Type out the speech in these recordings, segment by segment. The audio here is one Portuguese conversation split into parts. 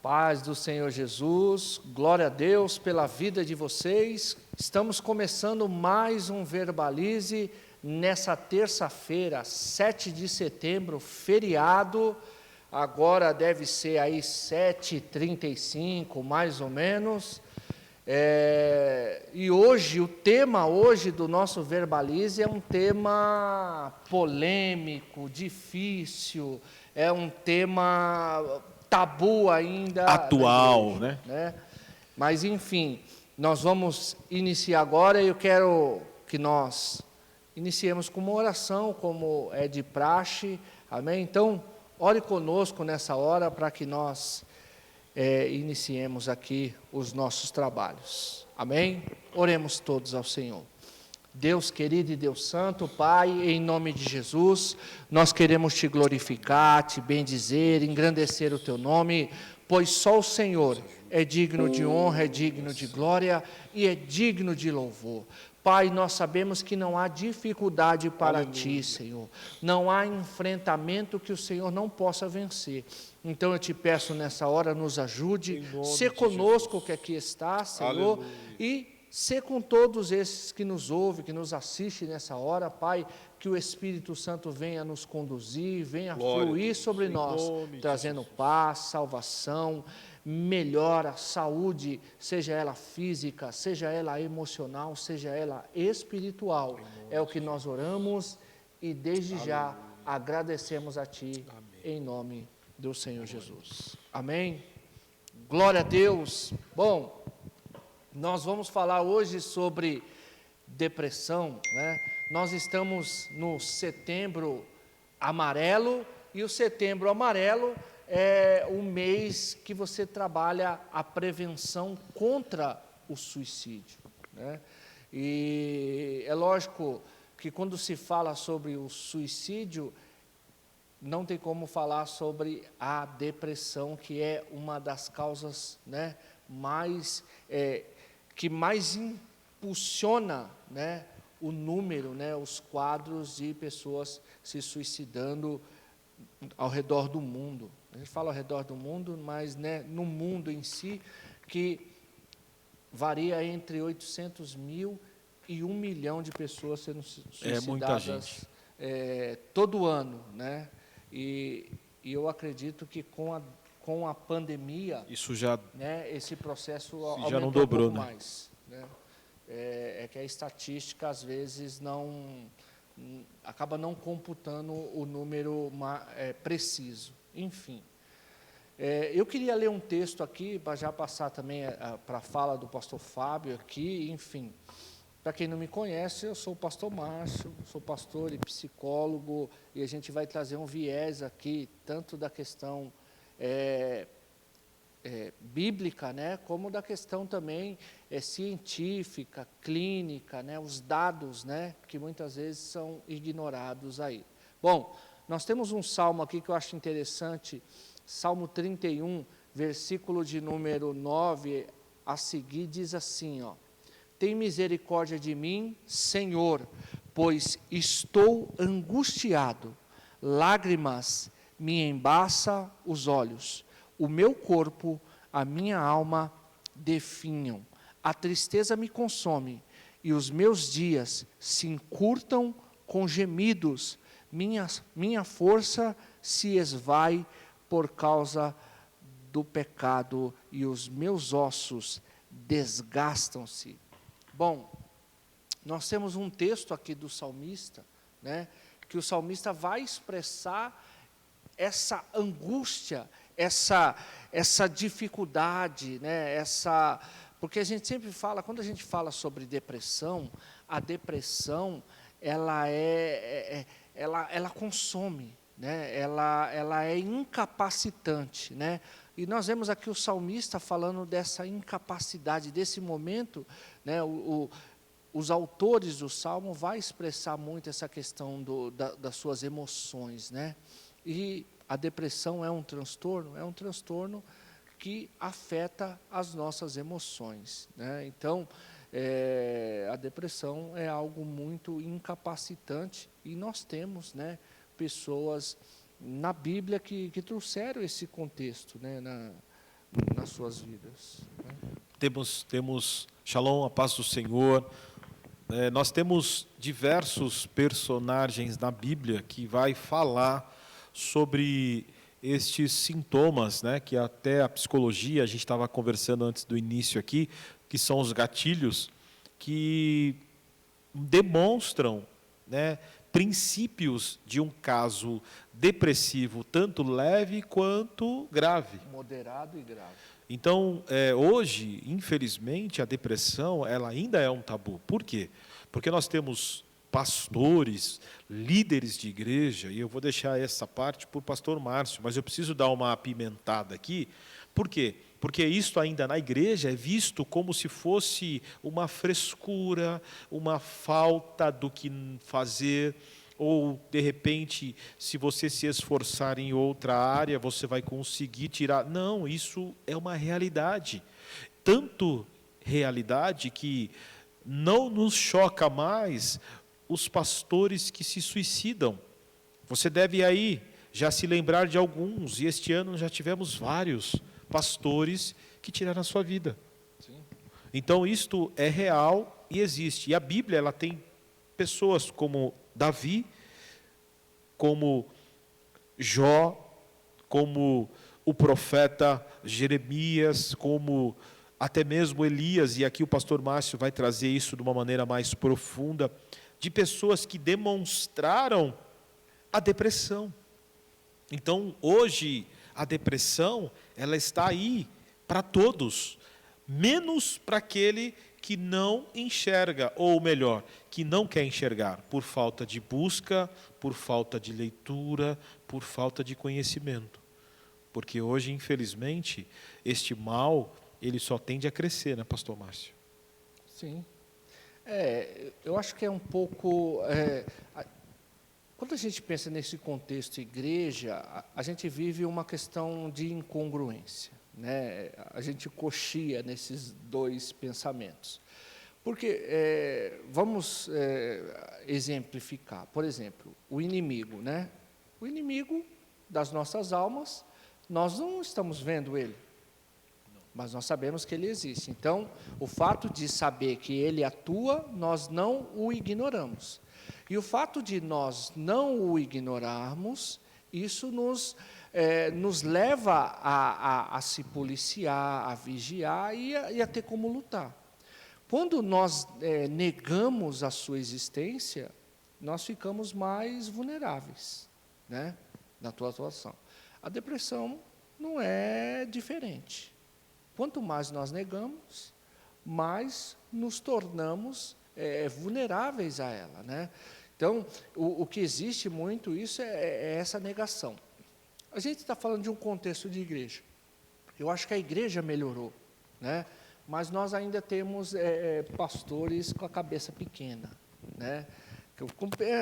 Paz do Senhor Jesus, glória a Deus pela vida de vocês. Estamos começando mais um Verbalize nessa terça-feira, 7 de setembro, feriado. Agora deve ser aí 7h35, mais ou menos. E hoje, o tema hoje do nosso Verbalize é um tema polêmico, difícil, é um tema tabu ainda. Atual, igreja, né? Mas, enfim, nós vamos iniciar agora e eu quero que nós iniciemos com uma oração, como é de praxe, amém? Então, ore conosco nessa hora para que nós iniciemos aqui os nossos trabalhos, amém? Oremos todos ao Senhor. Deus querido e Deus santo, Pai, em nome de Jesus, nós queremos Te glorificar, Te bendizer, engrandecer o Teu nome, pois só o Senhor é digno de honra, é digno de glória e é digno de louvor. Pai, nós sabemos que não há dificuldade para Ti, Senhor, não há enfrentamento que o Senhor não possa vencer. Então eu Te peço nessa hora, nos ajude, ser conosco que aqui está, Senhor, e ser com todos esses que nos ouvem, que nos assistem nessa hora, Pai, que o Espírito Santo venha nos conduzir, venha fluir sobre nós, trazendo paz, salvação, melhora, saúde, seja ela física, seja ela emocional, seja ela espiritual. É o que nós oramos e desde já agradecemos a Ti, em nome do Senhor Jesus. Amém? Glória a Deus. Bom, nós vamos falar hoje sobre depressão, né? Nós estamos no Setembro Amarelo, e o Setembro Amarelo é o mês que você trabalha a prevenção contra o suicídio, né? E é lógico que quando se fala sobre o suicídio, não tem como falar sobre a depressão, que é uma das causas, né, que mais impulsiona, né, o número, né, os quadros de pessoas se suicidando ao redor do mundo. A gente fala ao redor do mundo, mas, né, no mundo em si, que varia entre 800 mil e 1 milhão de pessoas sendo suicidadas muita gente. Todo ano, né? E eu acredito que com a pandemia, Isso já, né, esse processo já não aumentou dobrou, um pouco né? mais, né? É que a estatística, às vezes, acaba não computando o número preciso. Enfim, eu queria ler um texto aqui, para já passar também para a fala do pastor Fábio aqui, enfim. Para quem não me conhece, eu sou o pastor Márcio, sou pastor e psicólogo, e a gente vai trazer um viés aqui, tanto da questão bíblica, né, como da questão também científica, clínica, né, os dados, né, que muitas vezes são ignorados aí. Bom, nós temos um salmo aqui que eu acho interessante, Salmo 31, versículo de número 9, a seguir diz assim, ó: tem misericórdia de mim, Senhor, pois estou angustiado, lágrimas me embaçam os olhos, o meu corpo, a minha alma definham, a tristeza me consome, e os meus dias se encurtam com gemidos, minha força se esvai por causa do pecado, e os meus ossos desgastam-se. Bom, nós temos um texto aqui do salmista, né, que o salmista vai expressar essa angústia, essa dificuldade, né, porque a gente sempre fala, quando a gente fala sobre depressão, a depressão, ela consome, né, ela é incapacitante, né? E nós vemos aqui o salmista falando dessa incapacidade, desse momento, né, os autores do Salmo vão expressar muito essa questão das suas emoções, né? E a depressão é um transtorno que afeta as nossas emoções, né? Então, a depressão é algo muito incapacitante, e nós temos, né, pessoas na Bíblia que trouxeram esse contexto, né, nas suas vidas. Né? Temos Shalom, a paz do Senhor. Nós temos diversos personagens na Bíblia que vai falar sobre estes sintomas, né, que até a psicologia, a gente estava conversando antes do início aqui, que são os gatilhos, que demonstram, né, princípios de um caso depressivo, tanto leve quanto grave. Moderado e grave. Então, hoje, infelizmente, a depressão ela ainda é um tabu. Por quê? Porque nós temos pastores, líderes de igreja, e eu vou deixar essa parte para o pastor Márcio, mas eu preciso dar uma apimentada aqui. Por quê? Porque isso ainda na igreja é visto como se fosse uma frescura, uma falta do que fazer, ou, de repente, se você se esforçar em outra área, você vai conseguir tirar. Não, isso é uma realidade. Tanto realidade que não nos choca mais os pastores que se suicidam. Você deve aí já se lembrar de alguns, e este ano já tivemos vários pastores que tiraram a sua vida. Sim. Então, isto é real e existe. E a Bíblia ela tem pessoas como Davi, como Jó, como o profeta Jeremias, como até mesmo Elias, e aqui o pastor Márcio vai trazer isso de uma maneira mais profunda, de pessoas que demonstraram a depressão. Então, hoje, a depressão, ela está aí para todos, menos para aquele que não enxerga, ou melhor, que não quer enxergar, por falta de busca, por falta de leitura, por falta de conhecimento. Porque hoje, infelizmente, este mal, ele só tende a crescer, né, pastor Márcio? Sim. Eu acho que é um pouco... quando a gente pensa nesse contexto igreja, a gente vive uma questão de incongruência. Né? A gente coxia nesses dois pensamentos. Porque, vamos exemplificar, por exemplo, o inimigo. Né? O inimigo das nossas almas, nós não estamos vendo ele, mas nós sabemos que ele existe. Então, o fato de saber que ele atua, nós não o ignoramos. E o fato de nós não o ignorarmos, isso nos leva a se policiar, a vigiar e a ter como lutar. Quando nós negamos a sua existência, nós ficamos mais vulneráveis, né, na tua atuação. A depressão não é diferente. Quanto mais nós negamos, mais nos tornamos vulneráveis a ela. Né? Então, o que existe muito isso é essa negação. A gente está falando de um contexto de igreja. Eu acho que a igreja melhorou, né? Mas nós ainda temos pastores com a cabeça pequena, né?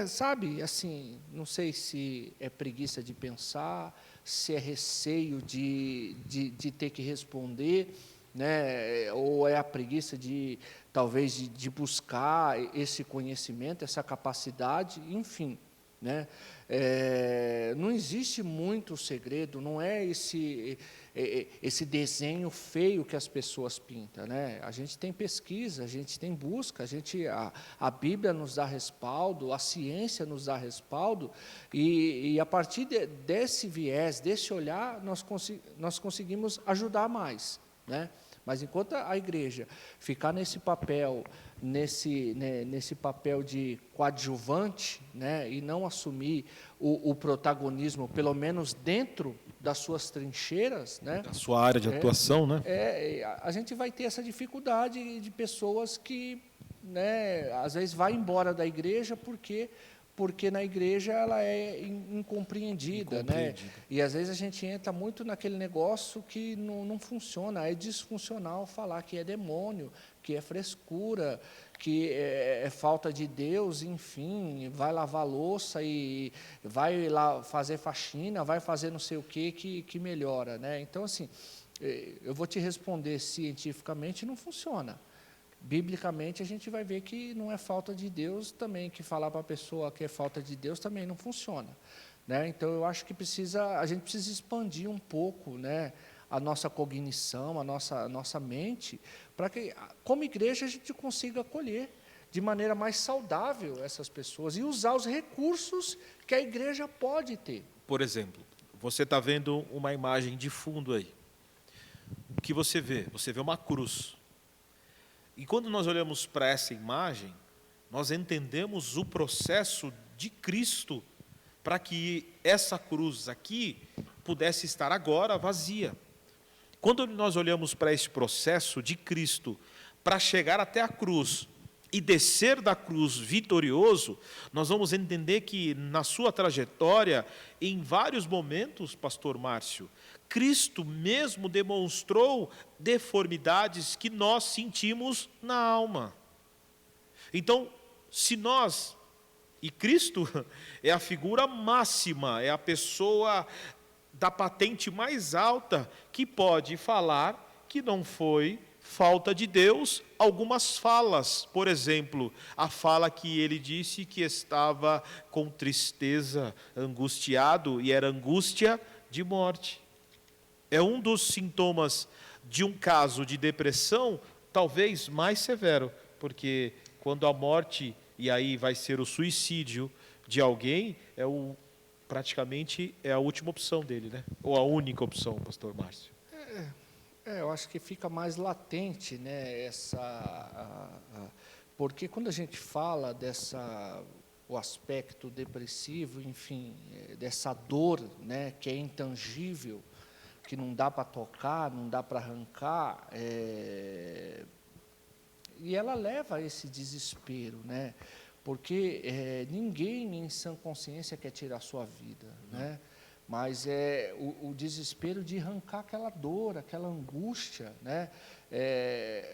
Sabe, assim, não sei se é preguiça de pensar, se é receio de ter que responder, né? Ou é a preguiça talvez de buscar esse conhecimento, essa capacidade, enfim. Né? Não existe muito segredo, não é esse desenho feio que as pessoas pintam. Né? A gente tem pesquisa, a gente tem busca, a Bíblia nos dá respaldo, a ciência nos dá respaldo, e a partir desse viés, desse olhar, nós conseguimos ajudar mais. Né? Mas enquanto a igreja ficar nesse papel de coadjuvante, né, e não assumir o protagonismo, pelo menos dentro das suas trincheiras, né, da sua área de atuação, né? A gente vai ter essa dificuldade de pessoas que, né, às vezes vai embora da igreja porque na igreja ela é incompreendida, né? E às vezes a gente entra muito naquele negócio que não funciona, é disfuncional falar que é demônio, que é frescura, que é falta de Deus, enfim, vai lavar louça e vai lá fazer faxina, vai fazer não sei o que melhora, né? Então, assim, eu vou te responder cientificamente, não funciona. Biblicamente, a gente vai ver que não é falta de Deus também, que falar para a pessoa que é falta de Deus também não funciona. Né? Então, eu acho que a gente precisa expandir um pouco, né, a nossa cognição, a nossa mente, para que, como igreja, a gente consiga acolher de maneira mais saudável essas pessoas e usar os recursos que a igreja pode ter. Por exemplo, você está vendo uma imagem de fundo aí. O que você vê? Você vê uma cruz. E quando nós olhamos para essa imagem, nós entendemos o processo de Cristo para que essa cruz aqui pudesse estar agora vazia. Quando nós olhamos para esse processo de Cristo para chegar até a cruz e descer da cruz vitorioso, nós vamos entender que na sua trajetória, em vários momentos, pastor Márcio, Cristo mesmo demonstrou deformidades que nós sentimos na alma. Então, se nós, e Cristo é a figura máxima, é a pessoa da patente mais alta que pode falar que não foi falta de Deus algumas falas. Por exemplo, a fala que ele disse que estava com tristeza, angustiado, e era angústia de morte. É um dos sintomas de um caso de depressão, talvez mais severo, porque quando a morte, e aí vai ser o suicídio de alguém, praticamente é a última opção dele, né? Ou a única opção, pastor Márcio. Eu acho que fica mais latente, né, porque quando a gente fala o aspecto depressivo, enfim, dessa dor, né, que é intangível, que não dá para tocar, não dá para arrancar, e ela leva a esse desespero, né, porque ninguém em sã consciência quer tirar a sua vida, né? Mas é o desespero de arrancar aquela dor, aquela angústia, né?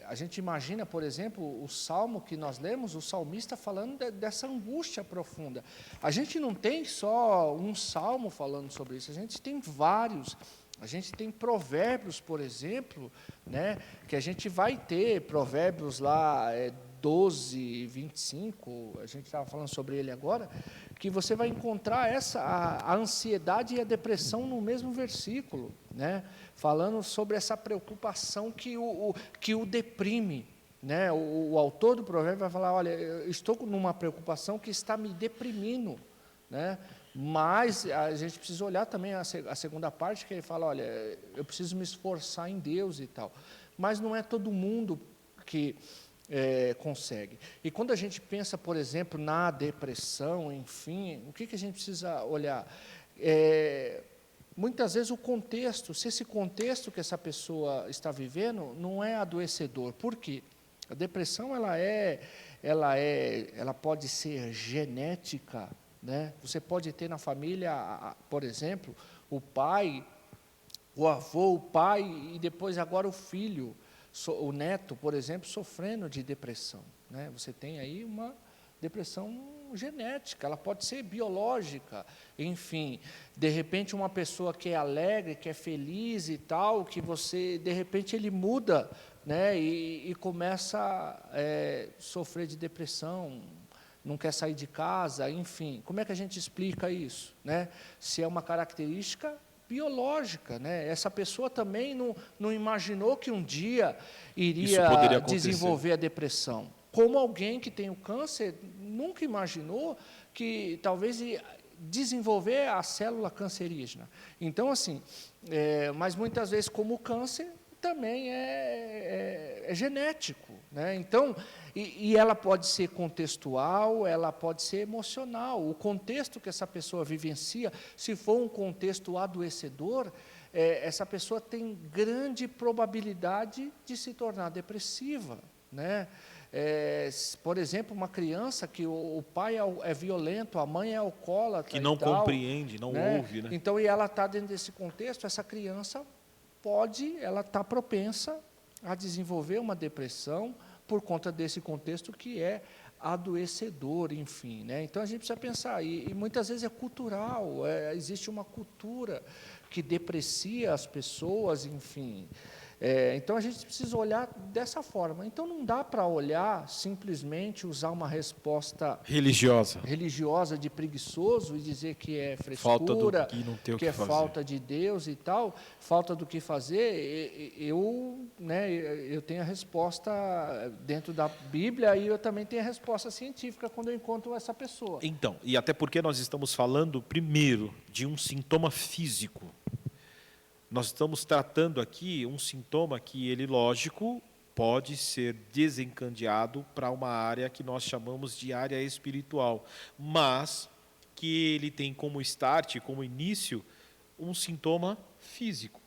A gente imagina, por exemplo, o salmo que nós lemos, o salmista falando dessa angústia profunda. A gente não tem só um salmo falando sobre isso, a gente tem vários. A gente tem provérbios, por exemplo, né, que a gente vai ter, provérbios lá 12, 25, a gente estava falando sobre ele agora, que você vai encontrar a ansiedade e a depressão no mesmo versículo, né, falando sobre essa preocupação que o deprime. Né, o autor do provérbio vai falar, olha, eu estou numa preocupação que está me deprimindo, né? Mas a gente precisa olhar também a segunda parte, que ele fala, olha, eu preciso me esforçar em Deus e tal. Mas não é todo mundo que consegue. E quando a gente pensa, por exemplo, na depressão, enfim, o que a gente precisa olhar? Muitas vezes o contexto, se esse contexto que essa pessoa está vivendo não é adoecedor. Por quê? A depressão, ela pode ser genética, né? Você pode ter na família, por exemplo, o pai, o avô, o pai e depois agora o filho, o neto, por exemplo, sofrendo de depressão, né? Você tem aí uma depressão genética, ela pode ser biológica, enfim, de repente uma pessoa que é alegre, que é feliz e tal, que você, de repente ele muda, né? E começa a sofrer de depressão, não quer sair de casa, enfim. Como é que a gente explica isso, né? Se é uma característica biológica, né? Essa pessoa também não imaginou que um dia iria desenvolver a depressão. Como alguém que tem o câncer nunca imaginou que talvez ia desenvolver a célula cancerígena. Então, assim, mas muitas vezes, como o câncer, também é genético, né? Então, e ela pode ser contextual, ela pode ser emocional. O contexto que essa pessoa vivencia, se for um contexto adoecedor, essa pessoa tem grande probabilidade de se tornar depressiva, né? Por exemplo, uma criança que o pai é violento, a mãe é alcoólatra, que não compreende, não ouve, né? Então, e ela está dentro desse contexto, essa criança ela está propensa a desenvolver uma depressão por conta desse contexto que é adoecedor, enfim, né? Então a gente precisa pensar, e muitas vezes é cultural, existe uma cultura que deprecia as pessoas, enfim. Então a gente precisa olhar dessa forma. Então não dá para olhar simplesmente usar uma resposta religiosa de preguiçoso e dizer que é frescura, que é falta de Deus e tal, falta do que fazer. Eu tenho a resposta dentro da Bíblia e eu também tenho a resposta científica quando eu encontro essa pessoa. Então, e até porque nós estamos falando primeiro de um sintoma físico. Nós estamos tratando aqui um sintoma que ele, lógico, pode ser desencadeado para uma área que nós chamamos de área espiritual, mas que ele tem como start, como início, um sintoma físico.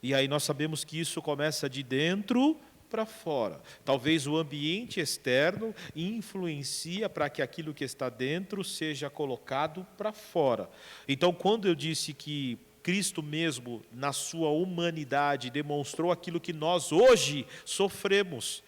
E aí nós sabemos que isso começa de dentro para fora. Talvez o ambiente externo influencia para que aquilo que está dentro seja colocado para fora. Então, quando eu disse que Cristo mesmo, na sua humanidade, demonstrou aquilo que nós hoje sofremos,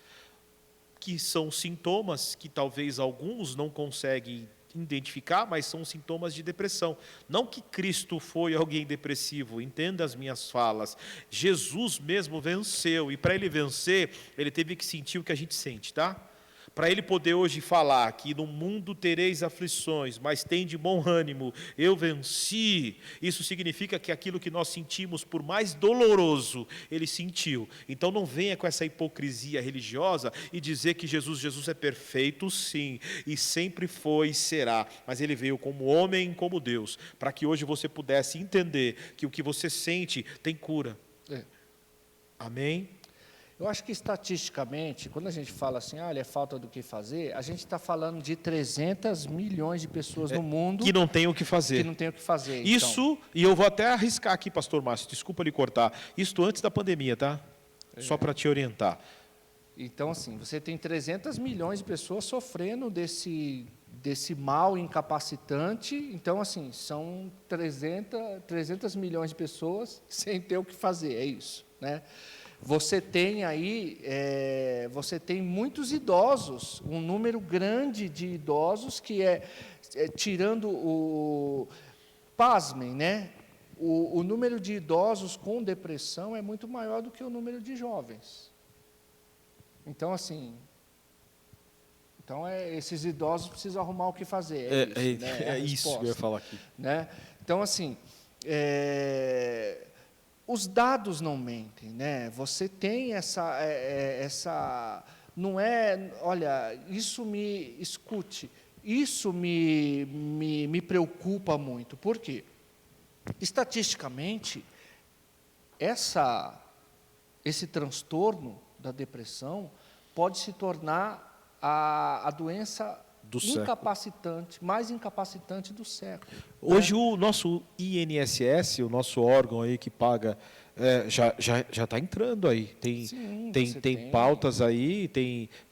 que são sintomas que talvez alguns não conseguem identificar, mas são sintomas de depressão. Não que Cristo foi alguém depressivo, entenda as minhas falas. Jesus mesmo venceu, e para ele vencer, ele teve que sentir o que a gente sente, tá? Para ele poder hoje falar que no mundo tereis aflições, mas tem de bom ânimo, eu venci. Isso significa que aquilo que nós sentimos, por mais doloroso, ele sentiu. Então não venha com essa hipocrisia religiosa e dizer que Jesus é perfeito, sim, e sempre foi e será. Mas ele veio como homem, como Deus, para que hoje você pudesse entender que o que você sente tem cura. Amém? Eu acho que estatisticamente, quando a gente fala assim, é falta do que fazer, a gente está falando de 300 milhões de pessoas no mundo que não tem o que fazer. Que não tem o que fazer. Isso, então. E eu vou até arriscar aqui, pastor Márcio, desculpa lhe cortar, isso antes da pandemia, tá? Só para te orientar. Então, assim, você tem 300 milhões de pessoas sofrendo desse mal incapacitante. Então, assim, são 300 milhões de pessoas sem ter o que fazer, é isso, né? Você tem aí, você tem muitos idosos, um número grande de idosos que tirando pasmem, né? O número de idosos com depressão é muito maior do que o número de jovens. Então, assim, esses idosos precisam arrumar o que fazer. Isso que eu ia falar aqui. Né? Então, assim, os dados não mentem, né? Você tem não é, olha, isso me preocupa muito. Por quê? Estatisticamente, esse transtorno da depressão pode se tornar a doença mais incapacitante do século. Hoje o nosso INSS, o nosso órgão aí que paga, já está entrando aí. Tem pautas aí,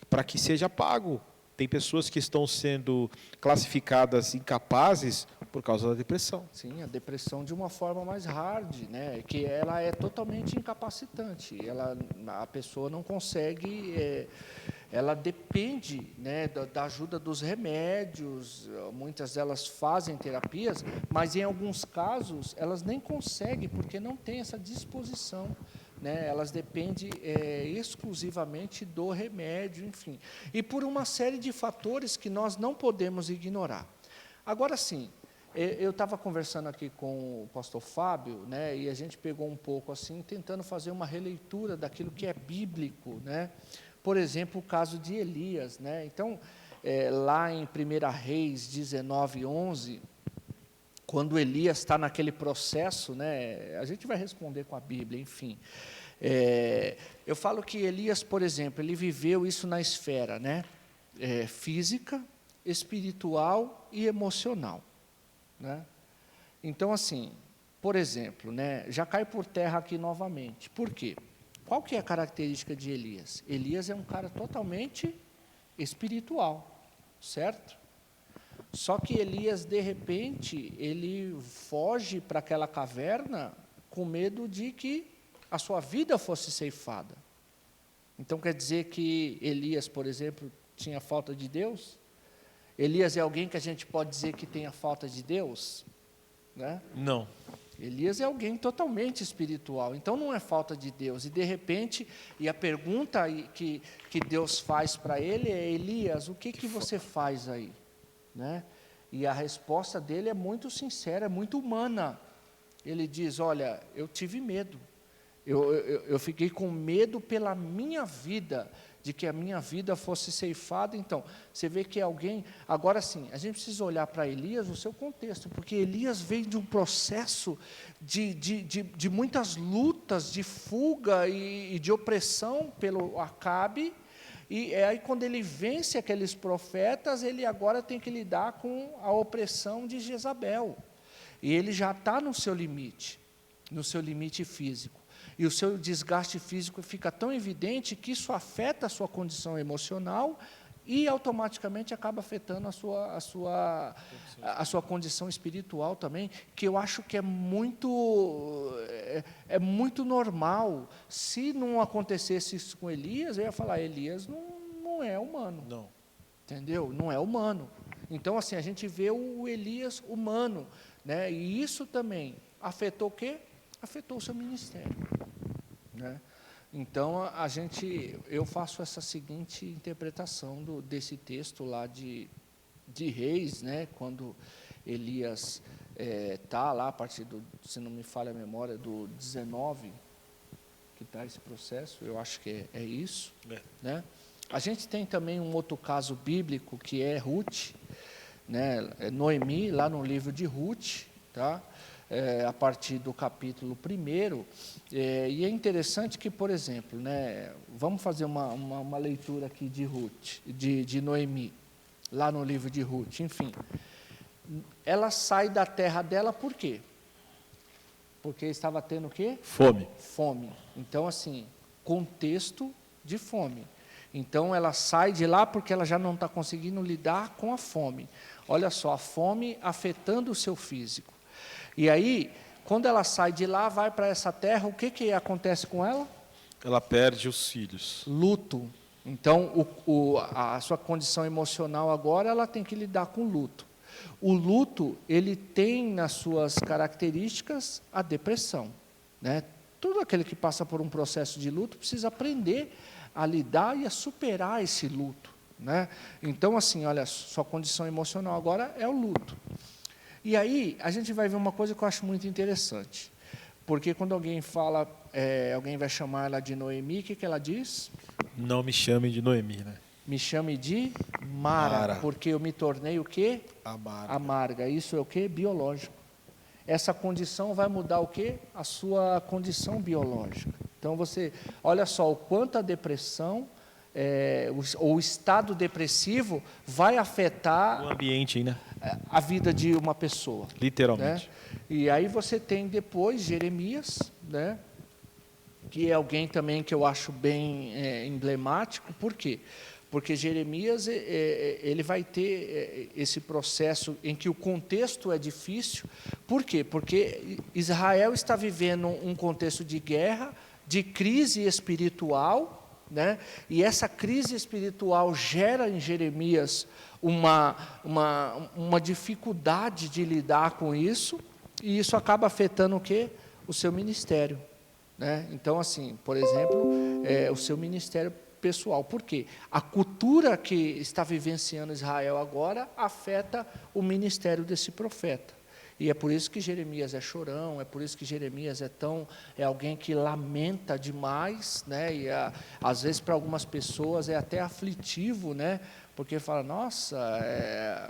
para que seja pago. Tem pessoas que estão sendo classificadas incapazes por causa da depressão. Sim, a depressão de uma forma mais hard, né? Que ela é totalmente incapacitante. A pessoa não consegue, ela depende, né, da ajuda dos remédios. Muitas delas fazem terapias, mas em alguns casos elas nem conseguem porque não tem essa disposição. Né, elas dependem exclusivamente do remédio, enfim. E por uma série de fatores que nós não podemos ignorar. Agora sim, eu estava conversando aqui com o pastor Fábio, né, e a gente pegou um pouco assim, tentando fazer uma releitura daquilo que é bíblico. Né? Por exemplo, o caso de Elias. Né? Então, lá em 1 Reis 19:11, quando Elias está naquele processo, né, a gente vai responder com a Bíblia, enfim. Eu falo que Elias, por exemplo, ele viveu isso na esfera, né, física, espiritual e emocional. Né? Então, assim, por exemplo, né, já cai por terra aqui novamente. Por quê? Qual que é a característica de Elias? Elias é um cara totalmente espiritual, certo? Só que Elias, de repente, ele foge para aquela caverna com medo de que a sua vida fosse ceifada. Então, quer dizer que Elias, por exemplo, tinha falta de Deus? Elias é alguém que a gente pode dizer que tenha falta de Deus? Né? Não. Elias é alguém totalmente espiritual, então não é falta de Deus. E de repente, a pergunta que Deus faz para ele é: Elias, o que você faz aí? Né? E a resposta dele é muito sincera, é muito humana. Ele diz: olha, eu tive medo, eu fiquei com medo pela minha vida, de que a minha vida fosse ceifada. Então, você vê que alguém... Agora sim, a gente precisa olhar para Elias no seu contexto, porque Elias veio de um processo de muitas lutas, de fuga e de opressão pelo Acabe, e aí quando ele vence aqueles profetas, ele agora tem que lidar com a opressão de Jezabel, e ele já está no seu limite físico. E o seu desgaste físico fica tão evidente que isso afeta a sua condição emocional e automaticamente acaba afetando a sua condição espiritual também, que eu acho que é muito normal. Se não acontecesse isso com Elias, eu ia falar: Elias não é humano. Não. Entendeu? Não é humano. Então, assim, a gente vê o Elias humano, né? E isso também afetou o quê? Afetou o seu ministério, né? Então, eu faço essa seguinte interpretação desse texto lá de Reis, né? Quando Elias está lá, a partir se não me falha a memória, do 19, que está esse processo, eu acho que é isso, né? A gente tem também um outro caso bíblico, que é Ruth, né? Noemi, lá no livro de Ruth, tá? A partir do capítulo 1, e é interessante que, por exemplo, né, vamos fazer uma leitura aqui de Ruth, de Noemi, lá no livro de Ruth. Enfim, ela sai da terra dela por quê? Porque estava tendo o quê? Fome. Então, assim, contexto de fome. Então, ela sai de lá porque ela já não está conseguindo lidar com a fome. Olha só, a fome afetando o seu físico. E aí, quando ela sai de lá, vai para essa terra, o que acontece com ela? Ela perde os filhos. Luto. Então, a sua condição emocional agora, ela tem que lidar com luto. O luto, ele tem nas suas características a depressão, né? Todo aquele que passa por um processo de luto precisa aprender a lidar e a superar esse luto, né? Então, assim, olha, sua condição emocional agora é o luto. E aí, a gente vai ver uma coisa que eu acho muito interessante. Porque quando alguém fala, alguém vai chamar ela de Noemi, o que ela diz? Não me chame de Noemi, né? Me chame de Mara, porque eu me tornei o quê? Amarga. Isso é o quê? Biológico. Essa condição vai mudar o quê? A sua condição biológica. Então, olha só o quanto a depressão, o estado depressivo vai afetar o ambiente, né? A vida de uma pessoa. Literalmente. Né? E aí você tem depois Jeremias, né? Que é alguém também que eu acho bem emblemático. Por quê? Porque Jeremias ele vai ter esse processo em que o contexto é difícil. Por quê? Porque Israel está vivendo um contexto de guerra, de crise espiritual, né? E essa crise espiritual gera em Jeremias uma dificuldade de lidar com isso, e isso acaba afetando o quê? O seu ministério, né? Então, assim, por exemplo, o seu ministério pessoal. Por quê? A cultura que está vivenciando Israel agora afeta o ministério desse profeta. E é por isso que Jeremias é chorão, é por isso que Jeremias é alguém que lamenta demais, né? E às vezes para algumas pessoas é até aflitivo, né? Porque fala: nossa,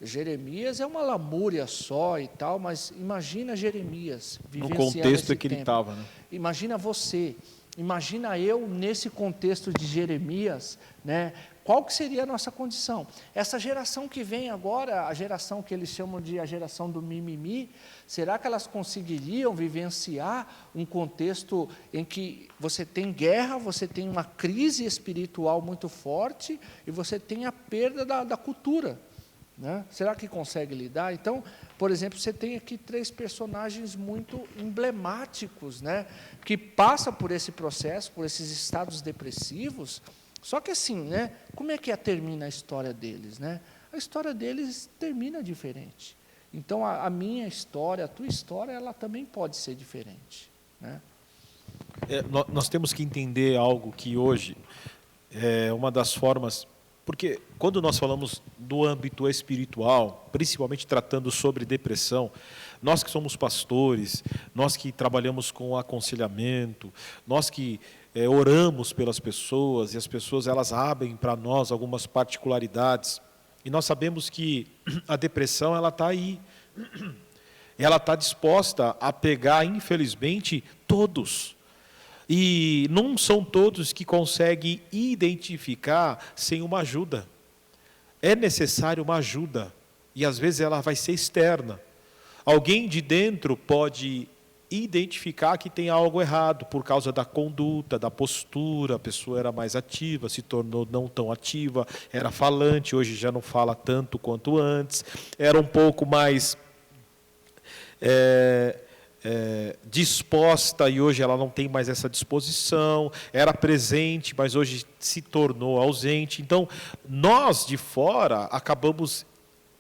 Jeremias é uma lamúria só e tal, mas imagina Jeremias vivenciando no contexto esse que ele tempo. estava, né? Imagina você, imagina eu nesse contexto de Jeremias, né? Qual que seria a nossa condição? Essa geração que vem agora, a geração que eles chamam de a geração do mimimi, será que elas conseguiriam vivenciar um contexto em que você tem guerra, você tem uma crise espiritual muito forte e você tem a perda da cultura, né? Será que consegue lidar? Então, por exemplo, você tem aqui 3 personagens muito emblemáticos, né? Que passam por esse processo, por esses estados depressivos. Só que assim, né? Como é que termina a história deles, né? A história deles termina diferente. Então, a minha história, a tua história, ela também pode ser diferente, né? Nós temos que entender algo que hoje é uma das formas, porque quando nós falamos do âmbito espiritual, principalmente tratando sobre depressão, nós que somos pastores, nós que trabalhamos com aconselhamento, nós que oramos pelas pessoas, e as pessoas elas abrem para nós algumas particularidades, e nós sabemos que a depressão ela está aí, ela está disposta a pegar, infelizmente, todos. E não são todos que conseguem identificar sem uma ajuda. É necessário uma ajuda, e às vezes ela vai ser externa. Alguém de dentro pode identificar que tem algo errado por causa da conduta, da postura, a pessoa era mais ativa, se tornou não tão ativa, era falante, hoje já não fala tanto quanto antes, era um pouco mais disposta e hoje ela não tem mais essa disposição, era presente, mas hoje se tornou ausente. Então, nós de fora acabamos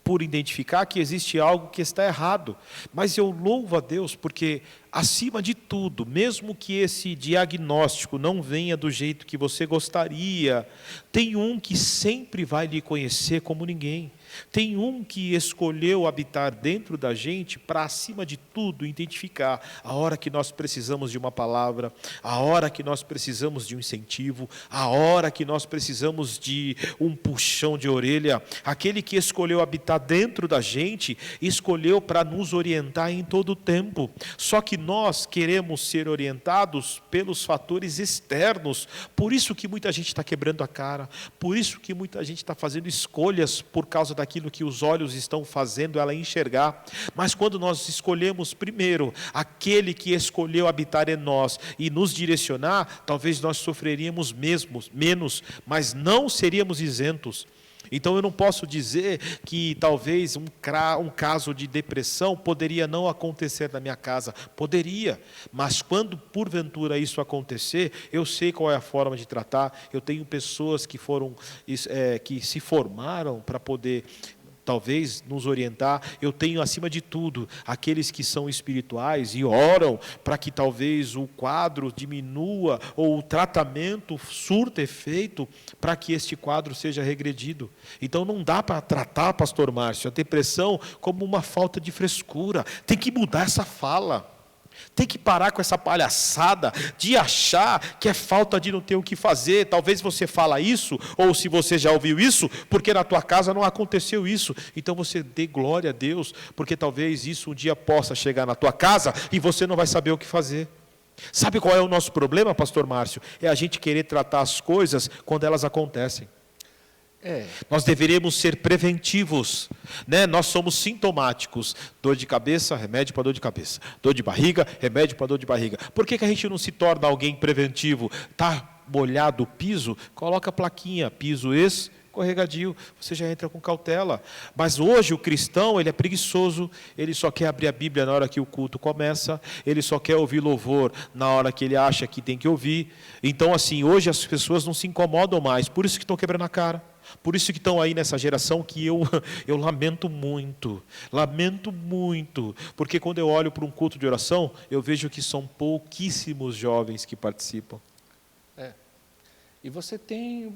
por identificar que existe algo que está errado, mas eu louvo a Deus porque, acima de tudo, mesmo que esse diagnóstico não venha do jeito que você gostaria, tem um que sempre vai lhe conhecer como ninguém. Tem um que escolheu habitar dentro da gente para, acima de tudo, identificar a hora que nós precisamos de uma palavra, a hora que nós precisamos de um incentivo, a hora que nós precisamos de um puxão de orelha. Aquele que escolheu habitar dentro da gente, escolheu para nos orientar em todo o tempo. Só que nós queremos ser orientados pelos fatores externos, por isso que muita gente está quebrando a cara, por isso que muita gente está fazendo escolhas por causa daquilo que os olhos estão fazendo ela enxergar. Mas quando nós escolhemos primeiro aquele que escolheu habitar em nós e nos direcionar, talvez nós sofreríamos menos, mas não seríamos isentos. Então eu não posso dizer que talvez um caso de depressão poderia não acontecer na minha casa. Poderia, mas quando porventura isso acontecer, eu sei qual é a forma de tratar. Eu tenho pessoas que que se formaram para poder talvez nos orientar. Eu tenho, acima de tudo, aqueles que são espirituais e oram para que talvez o quadro diminua ou o tratamento surta efeito para que este quadro seja regredido. Então não dá para tratar, pastor Márcio, a depressão como uma falta de frescura. Tem que mudar essa fala. Tem que parar com essa palhaçada de achar que é falta de não ter o que fazer. Talvez você fala isso, ou se você já ouviu isso, porque na tua casa não aconteceu isso. Então você dê glória a Deus, porque talvez isso um dia possa chegar na tua casa e você não vai saber o que fazer. Sabe qual é o nosso problema, pastor Márcio? É a gente querer tratar as coisas quando elas acontecem. Nós deveríamos ser preventivos, né? Nós somos sintomáticos. Dor de cabeça, remédio para dor de cabeça. Dor de barriga, remédio para dor de barriga. Por que a gente não se torna alguém preventivo? Está molhado o piso? Coloca a plaquinha, piso escorregadio, você já entra com cautela. Mas hoje o cristão, ele é preguiçoso, ele só quer abrir a Bíblia na hora que o culto começa, ele só quer ouvir louvor na hora que ele acha que tem que ouvir. Então assim, hoje as pessoas não se incomodam mais, por isso que estão quebrando a cara. Por isso que estão aí nessa geração que eu lamento muito, porque quando eu olho para um culto de oração, eu vejo que são pouquíssimos jovens que participam. E você tem,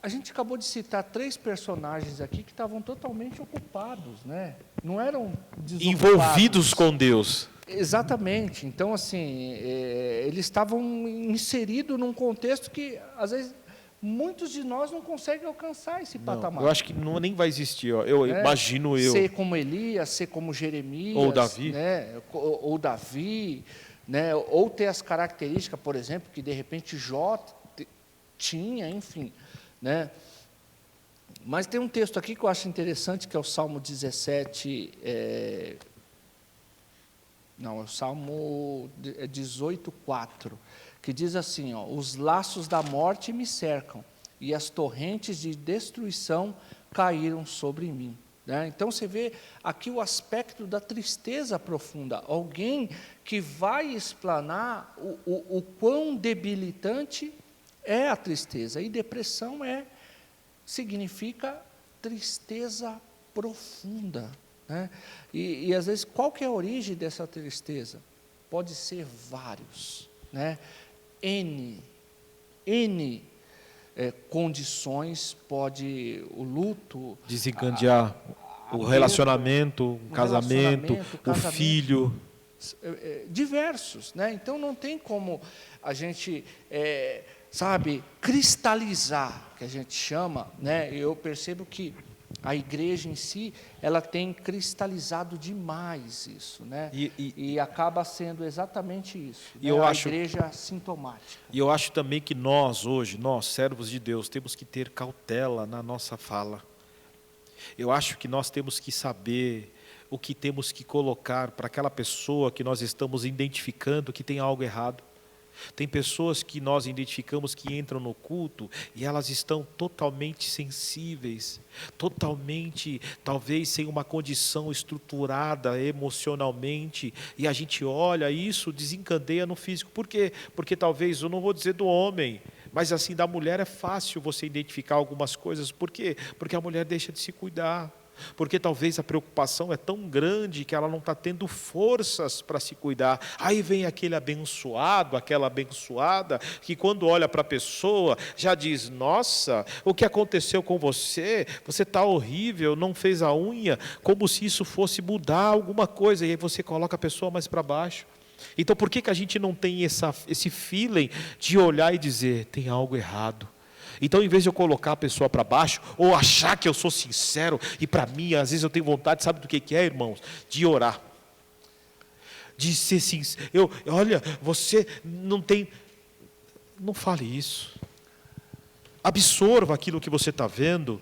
a gente acabou de citar 3 personagens aqui que estavam totalmente ocupados, né? Não eram desocupados. Envolvidos com Deus. Exatamente. Então, assim, eles estavam inseridos num contexto que, às vezes, muitos de nós não conseguem alcançar esse patamar. Eu acho que nem vai existir. Imagino eu. Ser como Elias, ser como Jeremias. Ou Davi. Né? Ou Davi. Né? Ou ter as características, por exemplo, que de repente Jó tinha, enfim. Né? Mas tem um texto aqui que eu acho interessante, que é o Salmo 17... Não, é o Salmo 18:4, que diz assim, os laços da morte me cercam, e as torrentes de destruição caíram sobre mim. Né? Então você vê aqui o aspecto da tristeza profunda, alguém que vai explanar o quão debilitante é a tristeza, e depressão significa tristeza profunda. né? E às vezes, qual que é a origem dessa tristeza? Pode ser vários, né? N condições, pode o luto... Desencadear o relacionamento, o casamento, o filho... diversos, né? Então não tem como a gente, cristalizar, que a gente chama, né? Eu percebo que a igreja em si, ela tem cristalizado demais isso, né? E acaba sendo exatamente isso, né? A igreja sintomática. E eu acho também que nós hoje, nós servos de Deus, temos que ter cautela na nossa fala. Eu acho que nós temos que saber o que temos que colocar para aquela pessoa que nós estamos identificando que tem algo errado. Tem pessoas que nós identificamos que entram no culto e elas estão totalmente sensíveis, totalmente, talvez sem uma condição estruturada emocionalmente, e a gente olha isso, desencadeia no físico. Por quê? Porque talvez, eu não vou dizer do homem, mas assim, da mulher é fácil você identificar algumas coisas. Por quê? Porque a mulher deixa de se cuidar. Porque talvez a preocupação é tão grande que ela não está tendo forças para se cuidar. Aí vem aquele abençoado, aquela abençoada, que quando olha para a pessoa, já diz: nossa, o que aconteceu com você? Você está horrível, não fez a unha, como se isso fosse mudar alguma coisa. E aí você coloca a pessoa mais para baixo. Então por que a gente não tem esse feeling de olhar e dizer: tem algo errado? Então, em vez de eu colocar a pessoa para baixo, ou achar que eu sou sincero, e para mim, às vezes eu tenho vontade, sabe do que é, irmãos? De orar. De ser sincero. Olha, você não tem... Não fale isso. Absorva aquilo que você está vendo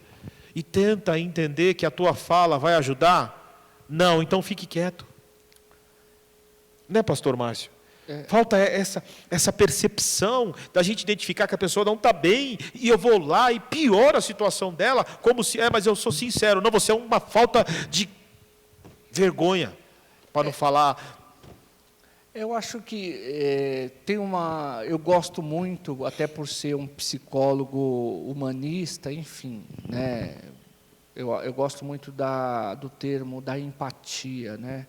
e tenta entender que a tua fala vai ajudar. Não, então fique quieto. Né, pastor Márcio? Falta essa percepção da gente identificar que a pessoa não está bem, e eu vou lá e pioro a situação dela, como se, mas eu sou sincero. Não, você é uma falta de vergonha, para não falar. Eu acho que eu gosto muito, até por ser um psicólogo humanista, enfim, né? Eu gosto muito do termo da empatia, né?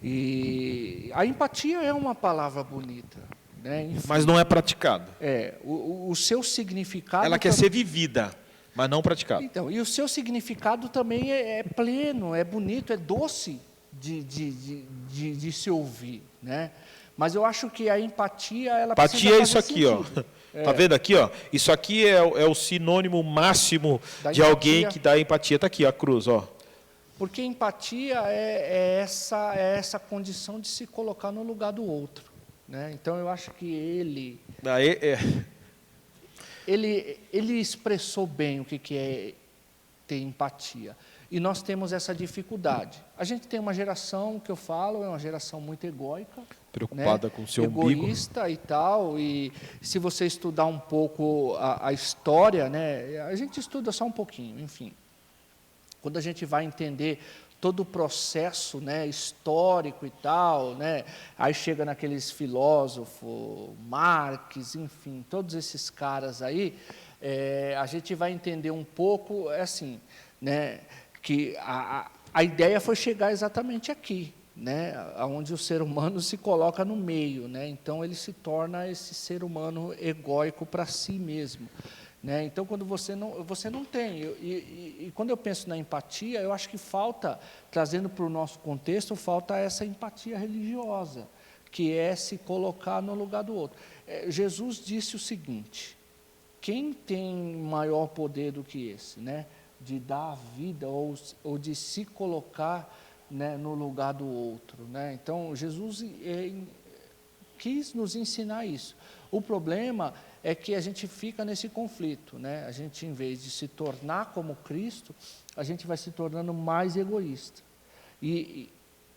E a empatia é uma palavra bonita, né? Enfim, mas não é praticada. O seu significado... Ela quer ser vivida, mas não praticada. Então, e o seu significado também é pleno, é bonito, é doce de se ouvir, né? Mas eu acho que a empatia, ela empatia é isso aqui, sentido. Ó. Tá vendo aqui, ó? Isso aqui é o sinônimo máximo de alguém que dá empatia. Tá aqui a cruz, ó. Porque empatia é essa condição de se colocar no lugar do outro, né? Então eu acho que ele expressou bem o que é ter empatia. E nós temos essa dificuldade. A gente tem uma geração, que eu falo, é uma geração muito egóica, preocupada, né, com o seu egoísta umbigo. E tal. E se você estudar um pouco a história, né, a gente estuda só um pouquinho, enfim. Quando a gente vai entender todo o processo, né, histórico e tal, né, aí chega naqueles filósofos, Marx, enfim, todos esses caras aí, a gente vai entender um pouco, assim, né, que a ideia foi chegar exatamente aqui, né, onde o ser humano se coloca no meio, né, então ele se torna esse ser humano egóico para si mesmo. Né? Então, quando você não tem, e quando eu penso na empatia, eu acho que falta, trazendo para o nosso contexto, falta essa empatia religiosa, que é se colocar no lugar do outro. Jesus disse o seguinte: quem tem maior poder do que esse, né? De dar a vida ou de se colocar, né, no lugar do outro, né? Então, Jesus quis nos ensinar isso. O problema é que a gente fica nesse conflito, né? A gente, em vez de se tornar como Cristo, a gente vai se tornando mais egoísta. E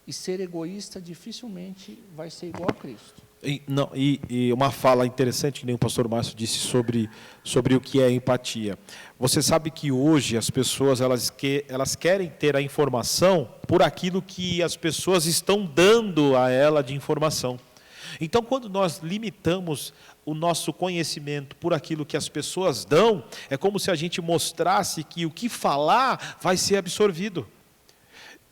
ser egoísta dificilmente vai ser igual a Cristo. E uma fala interessante, que nem o pastor Márcio disse sobre o que é empatia. Você sabe que hoje as pessoas elas querem ter a informação por aquilo que as pessoas estão dando a ela de informação. Então, quando nós limitamos o nosso conhecimento por aquilo que as pessoas dão, é como se a gente mostrasse que o que falar vai ser absorvido.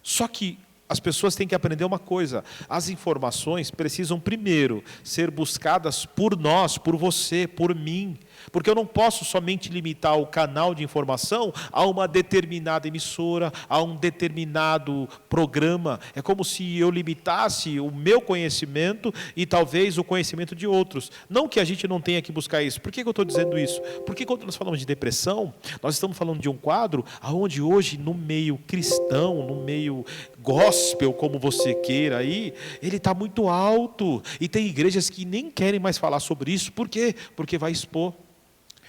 Só que as pessoas têm que aprender uma coisa: as informações precisam primeiro ser buscadas por nós, por você, por mim. Porque eu não posso somente limitar o canal de informação a uma determinada emissora, a um determinado programa. É como se eu limitasse o meu conhecimento e talvez o conhecimento de outros. Não que a gente não tenha que buscar isso. Por que eu estou dizendo isso? Porque quando nós falamos de depressão, nós estamos falando de um quadro onde hoje, no meio cristão, no meio gospel, como você queira aí, ele está muito alto. E tem igrejas que nem querem mais falar sobre isso. Por quê? Porque vai expor.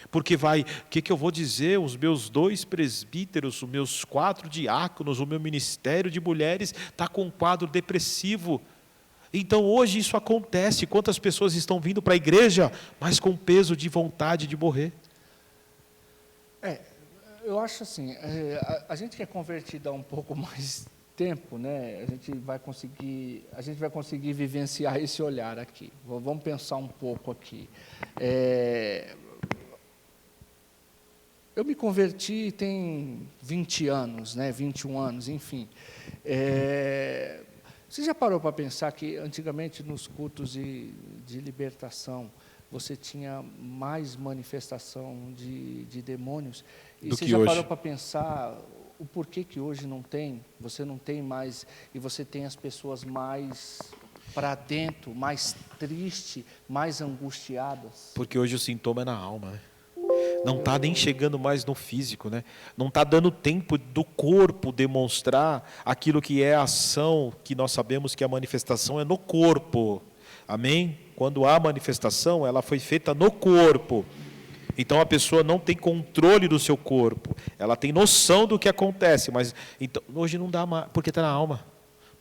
Porque vai, o que eu vou dizer? Os meus 2 presbíteros, os meus 4 diáconos, o meu ministério de mulheres está com um quadro depressivo. Então hoje isso acontece. Quantas pessoas estão vindo para a igreja, mas com peso de vontade de morrer? Eu acho assim, a gente que é convertido há um pouco mais tempo, né? A gente vai conseguir vivenciar esse olhar aqui. Vamos pensar um pouco aqui. Eu me converti tem 20 anos, né, 21 anos, enfim. Você já parou para pensar que antigamente nos cultos de libertação você tinha mais manifestação de demônios? E Do você que já hoje. parou para pensar o porquê que hoje não tem? Você não tem mais, e você tem as pessoas mais para dentro, mais tristes, mais angustiadas? Porque hoje o sintoma é na alma, né? Não está nem chegando mais no físico, né? Não está dando tempo do corpo demonstrar aquilo que é a ação, que nós sabemos que a manifestação é no corpo. Amém? Quando há manifestação, ela foi feita no corpo. Então a pessoa não tem controle do seu corpo. Ela tem noção do que acontece, mas então, hoje não dá mais, porque está na alma.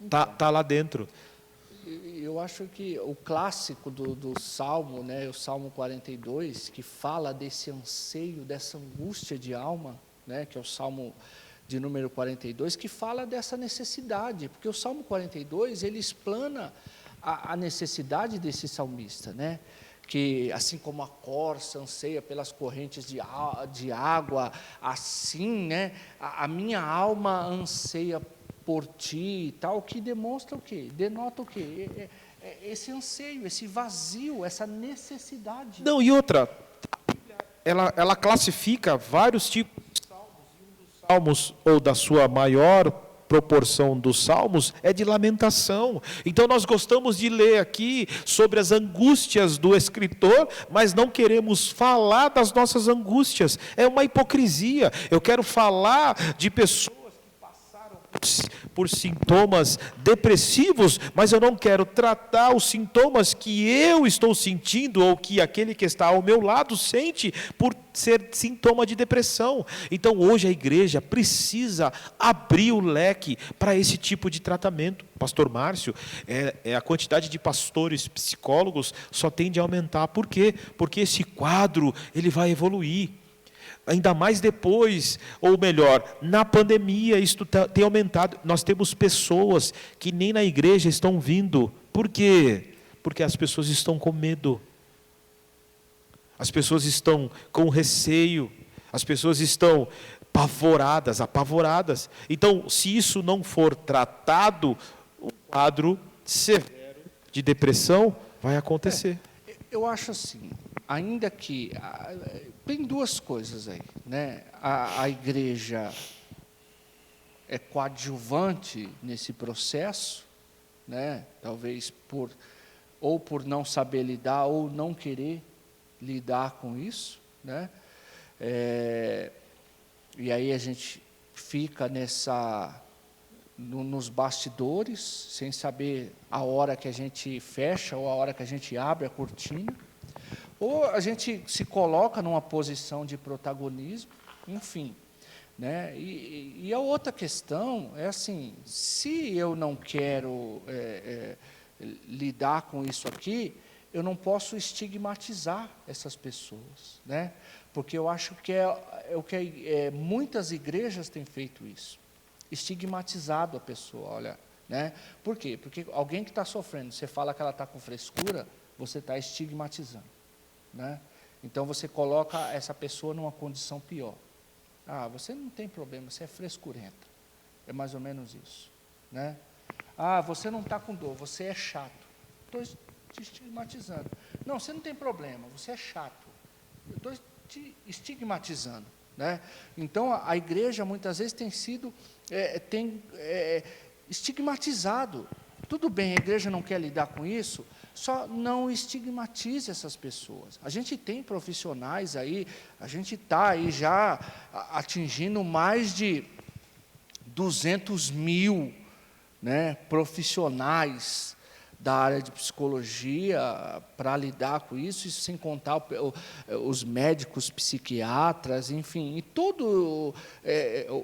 Tá lá dentro. Eu acho que o clássico do Salmo, né, o Salmo 42, que fala desse anseio, dessa angústia de alma, né, que é o Salmo de número 42, que fala dessa necessidade, porque o Salmo 42, ele explana a necessidade desse salmista, né, que assim como a corça anseia pelas correntes de água, assim, né, a minha alma anseia por ti e tal, que demonstra o quê? Denota o quê? Esse anseio, esse vazio, essa necessidade. Não, e outra, ela classifica vários tipos de salmos, e um dos salmos, ou da sua maior proporção dos salmos, é de lamentação. Então nós gostamos de ler aqui sobre as angústias do escritor, mas não queremos falar das nossas angústias. É uma hipocrisia. Eu quero falar de pessoas por sintomas depressivos, mas eu não quero tratar os sintomas que eu estou sentindo ou que aquele que está ao meu lado sente por ser sintoma de depressão. Então hoje a igreja precisa abrir o leque para esse tipo de tratamento. Pastor Márcio, a quantidade de pastores, psicólogos só tende a aumentar. Por quê? Porque esse quadro ele vai evoluir. Ainda mais depois, ou melhor, na pandemia, isso tem aumentado. Nós temos pessoas que nem na igreja estão vindo. Por quê? Porque as pessoas estão com medo. As pessoas estão com receio. As pessoas estão apavoradas. Então, se isso não for tratado, um quadro severo de depressão vai acontecer. Eu acho assim, ainda que tem duas coisas aí, né? A igreja é coadjuvante nesse processo, né? Talvez por não saber lidar ou não querer lidar com isso, né? E aí a gente fica nos bastidores, sem saber a hora que a gente fecha ou a hora que a gente abre a cortina. Ou a gente se coloca numa posição de protagonismo, enfim. Né? E a outra questão é assim, se eu não quero lidar com isso aqui, eu não posso estigmatizar essas pessoas, né? Porque eu acho que é o que muitas igrejas têm feito isso, estigmatizado a pessoa, olha, né? Por quê? Porque alguém que está sofrendo, você fala que ela está com frescura, você está estigmatizando, né? Então você coloca essa pessoa numa condição pior. Ah, você não tem problema, você é frescurenta. É mais ou menos isso. né? Ah, você não está com dor, você é chato. Estou te estigmatizando. Não, você não tem problema, você é chato. Eu estou te estigmatizando, né? Então, a igreja muitas vezes tem sido estigmatizado. Tudo bem, a igreja não quer lidar com isso, só não estigmatize essas pessoas. A gente tem profissionais aí, a gente está aí já atingindo mais de 200 mil, né, profissionais da área de psicologia para lidar com isso sem contar os médicos, psiquiatras, enfim, e todo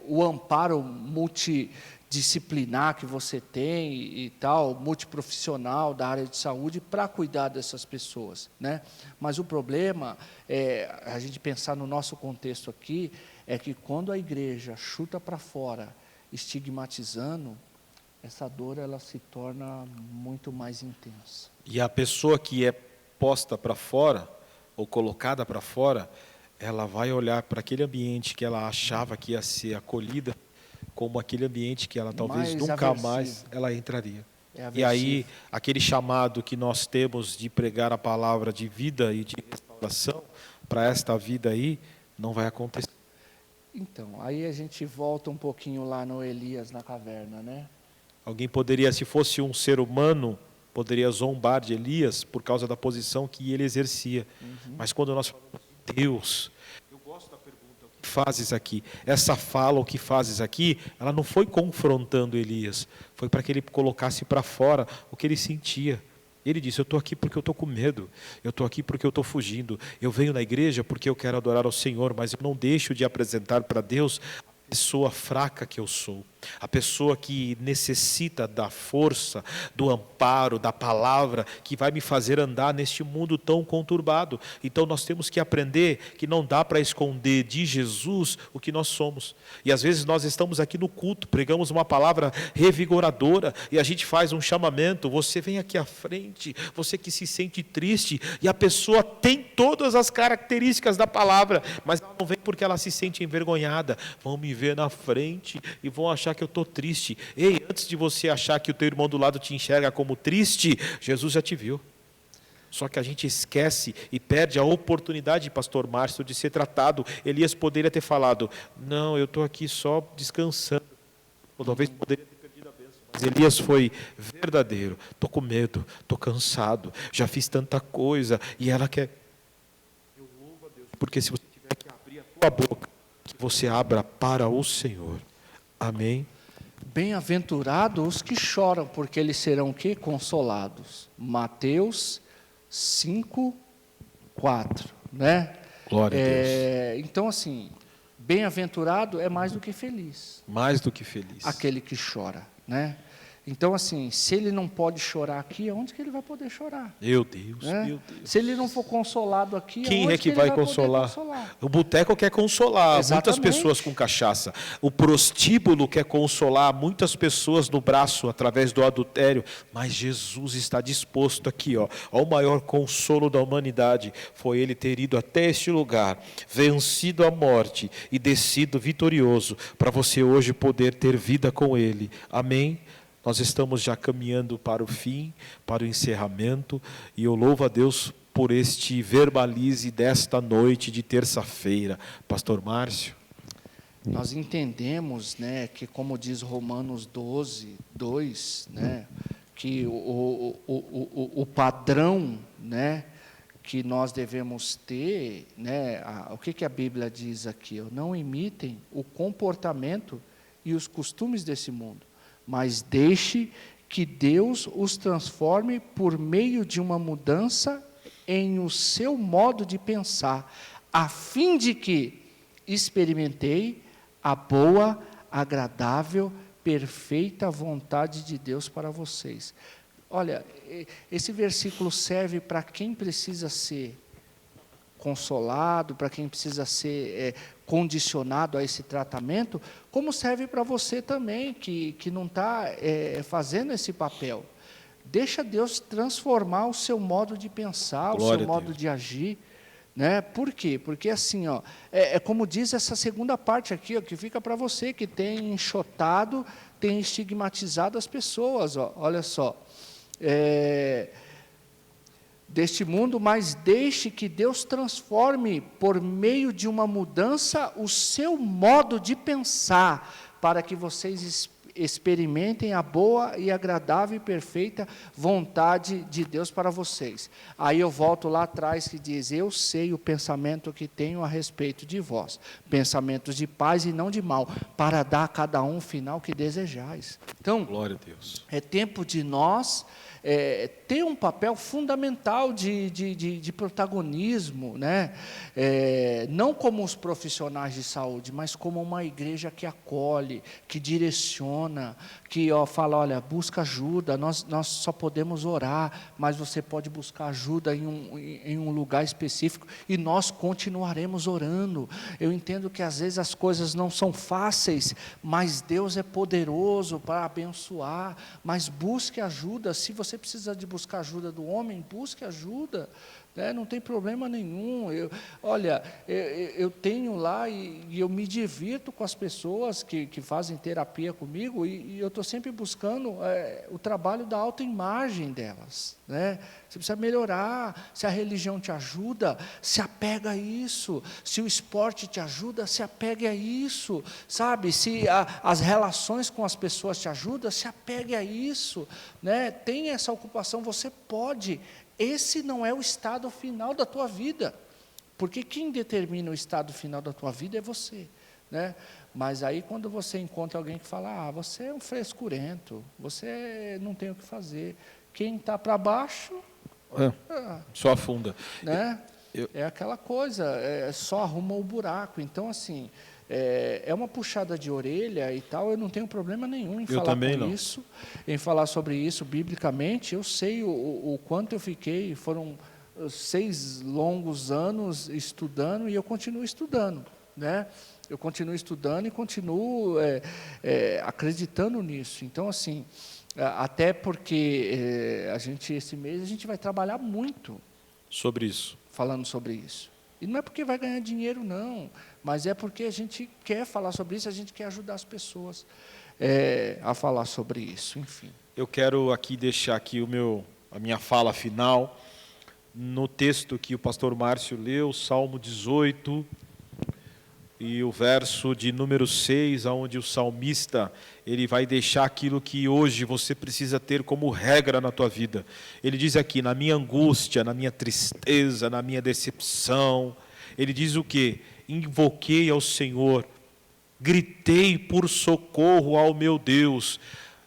o amparo multidisciplinar que você tem e tal, multiprofissional da área de saúde para cuidar dessas pessoas, né? Mas o problema a gente pensar no nosso contexto aqui, é que quando a igreja chuta para fora, estigmatizando, essa dor ela se torna muito mais intensa. E a pessoa que é posta para fora, ou colocada para fora, ela vai olhar para aquele ambiente que ela achava que ia ser acolhida, como aquele ambiente que ela talvez Mais nunca aversivo. mais ela entraria. É E aí, aversivo. aquele chamado que nós temos de pregar a palavra de vida e de restauração para esta vida aí, não vai acontecer. Então, aí a gente volta um pouquinho lá no Elias na caverna, né? Alguém poderia, se fosse um ser humano, poderia zombar de Elias por causa da posição que ele exercia. Mas quando nós falamos de Deus, eu gosto da pergunta, o que fazes aqui? Essa fala, o que fazes aqui, ela não foi confrontando Elias, foi para que ele colocasse para fora o que ele sentia. Ele disse, eu estou aqui porque eu estou com medo, eu estou aqui porque eu estou fugindo, eu venho na igreja porque eu quero adorar ao Senhor, mas eu não deixo de apresentar para Deus a pessoa fraca que eu sou, a pessoa que necessita da força, do amparo, da palavra, que vai me fazer andar neste mundo tão conturbado. Então nós temos que aprender que não dá para esconder de Jesus o que nós somos. E às vezes nós estamos aqui no culto, pregamos uma palavra revigoradora, e a gente faz um chamamento, você vem aqui à frente, você que se sente triste, e a pessoa tem todas as características da palavra, mas ela não vem porque ela se sente envergonhada. Vão me ver na frente e vão achar que eu estou triste. Ei, antes de você achar que o teu irmão do lado te enxerga como triste, Jesus já te viu. Só que a gente esquece e perde a oportunidade, pastor Márcio, de ser tratado. Elias poderia ter falado, não, eu estou aqui só descansando. Ou talvez poderia ter perdido a bênção. Mas Elias foi verdadeiro. Estou com medo, estou cansado, já fiz tanta coisa. E ela quer... Eu louvo a Deus, porque se você tiver que abrir a tua boca, que você abra para o Senhor. Amém? Bem-aventurados os que choram, porque eles serão o quê? Consolados. Mateus 5:4, né? Glória a Deus. Então, assim, bem-aventurado é mais do que feliz. Mais do que feliz. Aquele que chora, né? Então, assim, se ele não pode chorar aqui, onde que ele vai poder chorar? Meu Deus, Né? meu Deus. Se ele não for consolado aqui, Quem onde é que ele vai poder consolar? O boteco quer consolar muitas Exatamente. pessoas com cachaça. O prostíbulo quer consolar muitas pessoas no braço através do adultério. Mas Jesus está disposto aqui, ó. O maior consolo da humanidade foi ele ter ido até este lugar, vencido a morte e descido vitorioso, para você hoje poder ter vida com ele. Amém? Nós estamos já caminhando para o fim, para o encerramento, e eu louvo a Deus por este verbalize desta noite de terça-feira. Pastor Márcio. Nós entendemos, né, que como diz Romanos 12:2, né, que o padrão, né, que nós devemos ter, né, o que a Bíblia diz aqui? Não imitem o comportamento e os costumes desse mundo, mas deixe que Deus os transforme por meio de uma mudança em o seu modo de pensar, a fim de que experimentei a boa, agradável, perfeita vontade de Deus para vocês. Olha, esse versículo serve para quem precisa ser consolado, para quem precisa ser condicionado a esse tratamento, como serve para você também, que não está fazendo esse papel. Deixa Deus transformar o seu modo de pensar, Glória o seu modo Deus. de agir. Né? Por quê? Porque assim, ó, é como diz essa segunda parte aqui, ó, que fica para você, que tem enxotado, tem estigmatizado as pessoas. Ó, olha só. Deste mundo, mas deixe que Deus transforme, por meio de uma mudança, o seu modo de pensar, para que vocês experimentem a boa e agradável e perfeita vontade de Deus para vocês. Aí eu volto lá atrás que diz: eu sei o pensamento que tenho a respeito de vós, pensamentos de paz e não de mal, para dar a cada um o final que desejais. Então, glória a Deus. É tempo de nós ter um papel fundamental de protagonismo, né? Não como os profissionais de saúde, mas como uma igreja que acolhe, que direciona, que fala: olha, busca ajuda, nós só podemos orar, mas você pode buscar ajuda em um lugar específico, e nós continuaremos orando. Eu entendo que às vezes as coisas não são fáceis, mas Deus é poderoso para abençoar, mas busque ajuda. Se você precisa de buscar ajuda do homem, busque ajuda, né? Não tem problema nenhum. Eu tenho lá e eu me divirto com as pessoas que fazem terapia comigo, e eu estou sempre buscando o trabalho da autoimagem delas, né? Você precisa melhorar. Se a religião te ajuda, se apega a isso. Se o esporte te ajuda, se apegue a isso, sabe? Se as relações com as pessoas te ajudam, se apegue a isso, né? Tem essa ocupação, você pode. Esse não é o estado final da tua vida, porque quem determina o estado final da tua vida é você, né? Mas aí quando você encontra alguém que fala: você é um frescurento, você não tem o que fazer, quem está para baixo só afunda, né? É aquela coisa, só arruma o buraco. Então, assim, é uma puxada de orelha e tal. Eu não tenho problema nenhum em falar isso, em falar sobre isso biblicamente. Eu sei o quanto eu fiquei, foram 6 longos anos estudando, e eu continuo estudando, né? Eu continuo estudando e continuo acreditando nisso. Então, assim, até porque esse mês a gente vai trabalhar muito sobre isso, falando sobre isso. E não é porque vai ganhar dinheiro, não, mas é porque a gente quer falar sobre isso, a gente quer ajudar as pessoas a falar sobre isso, enfim. Eu quero aqui deixar aqui a minha fala final, no texto que o pastor Márcio leu, Salmo 18, e o verso de número 6, onde o salmista, ele vai deixar aquilo que hoje você precisa ter como regra na tua vida. Ele diz aqui: na minha angústia, na minha tristeza, na minha decepção, ele diz o quê? Invoquei ao Senhor, gritei por socorro ao meu Deus.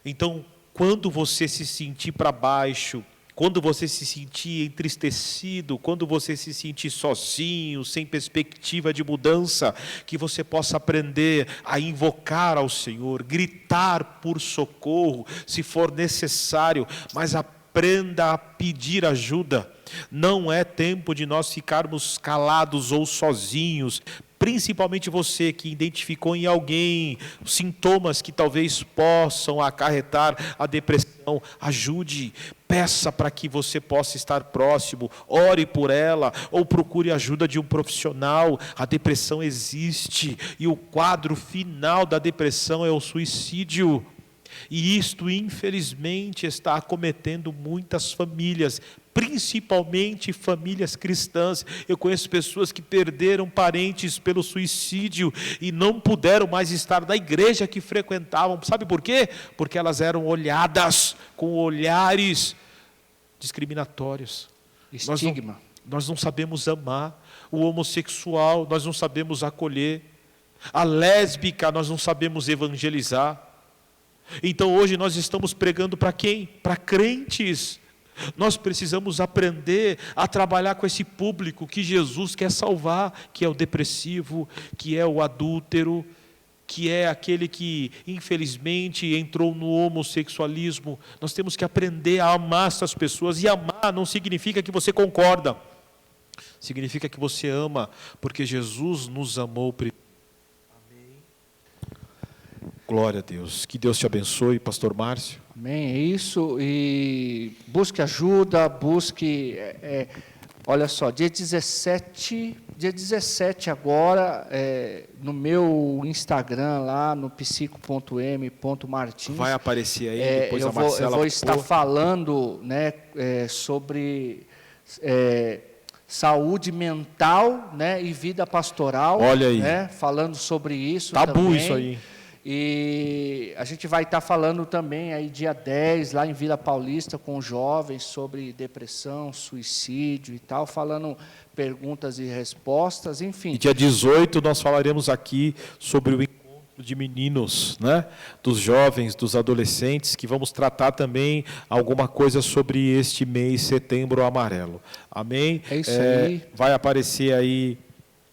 Então, quando você se sentir para baixo, quando você se sentir entristecido, quando você se sentir sozinho, sem perspectiva de mudança, que você possa aprender a invocar ao Senhor, gritar por socorro, se for necessário, mas aprenda a pedir ajuda. Não é tempo de nós ficarmos calados ou sozinhos, principalmente você que identificou em alguém sintomas que talvez possam acarretar a depressão. Ajude, peça para que você possa estar próximo, ore por ela, ou procure ajuda de um profissional. A depressão existe, e o quadro final da depressão é o suicídio. E isto, infelizmente, está acometendo muitas famílias, principalmente famílias cristãs. Eu conheço pessoas que perderam parentes pelo suicídio e não puderam mais estar na igreja que frequentavam. Sabe por quê? Porque elas eram olhadas com olhares discriminatórios. Estigma. Nós não sabemos amar. O homossexual, nós não sabemos acolher. A lésbica, nós não sabemos evangelizar. Então hoje nós estamos pregando para quem? Para crentes. Nós precisamos aprender a trabalhar com esse público que Jesus quer salvar, que é o depressivo, que é o adúltero, que é aquele que infelizmente entrou no homossexualismo. Nós temos que aprender a amar essas pessoas, e amar não significa que você concorda, significa que você ama, porque Jesus nos amou primeiro. Glória a Deus. Que Deus te abençoe, pastor Márcio. Amém, é isso. E busque ajuda, busque Olha só, dia 17 agora, no meu Instagram, lá no psico.m.martins. Vai aparecer aí, depois a eu Marcela... vou estar falando, né, sobre saúde mental, né, e vida pastoral. Olha aí. Né, falando sobre isso tabu também. Isso aí. E a gente vai estar falando também aí dia 10, lá em Vila Paulista, com jovens, sobre depressão, suicídio e tal, falando perguntas e respostas, enfim. E dia 18 nós falaremos aqui sobre o encontro de meninos, né? Dos jovens, dos adolescentes, que vamos tratar também alguma coisa sobre este mês, Setembro Amarelo. Amém? É isso aí. Vai aparecer aí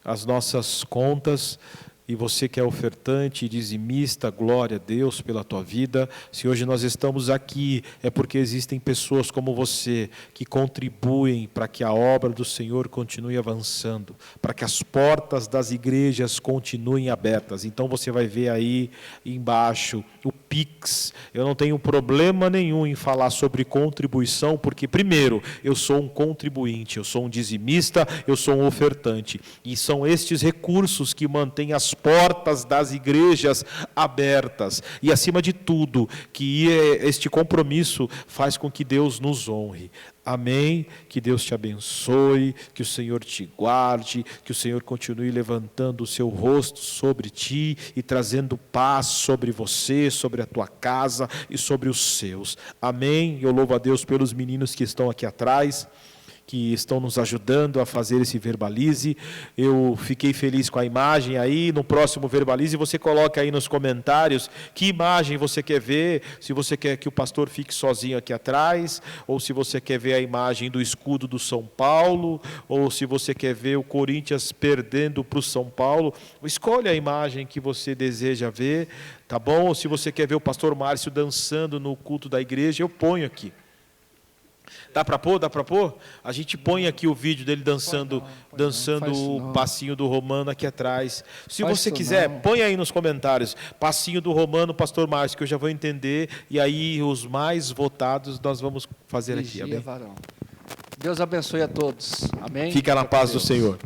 as nossas contas. E você que é ofertante, dizimista, glória a Deus pela tua vida. Se hoje nós estamos aqui, é porque existem pessoas como você que contribuem para que a obra do Senhor continue avançando, para que as portas das igrejas continuem abertas. Então você vai ver aí embaixo o Pix. Eu não tenho problema nenhum em falar sobre contribuição, porque primeiro, eu sou um contribuinte, eu sou um dizimista, eu sou um ofertante. E são estes recursos que mantêm as portas das igrejas abertas. E, acima de tudo, que este compromisso faz com que Deus nos honre. Amém? Que Deus te abençoe, que o Senhor te guarde, que o Senhor continue levantando o seu rosto sobre ti e trazendo paz sobre você, sobre a tua casa e sobre os seus. Amém? Eu louvo a Deus pelos meninos que estão aqui atrás, que estão nos ajudando a fazer esse Verbalize. Eu fiquei feliz com a imagem aí. No próximo Verbalize, você coloca aí nos comentários que imagem você quer ver, se você quer que o pastor fique sozinho aqui atrás, ou se você quer ver a imagem do escudo do São Paulo, ou se você quer ver o Corinthians perdendo para o São Paulo. Escolha a imagem que você deseja ver, tá bom? Ou se você quer ver o pastor Márcio dançando no culto da igreja, eu ponho aqui. Dá para pôr? Dá para pôr? A gente põe aqui o vídeo dele dançando o passinho do Romano aqui atrás. Se você quiser, põe aí nos comentários, passinho do Romano, pastor Márcio, que eu já vou entender, e aí os mais votados nós vamos fazer aqui. Amém? Deus abençoe a todos. Amém? Fica na paz do Senhor.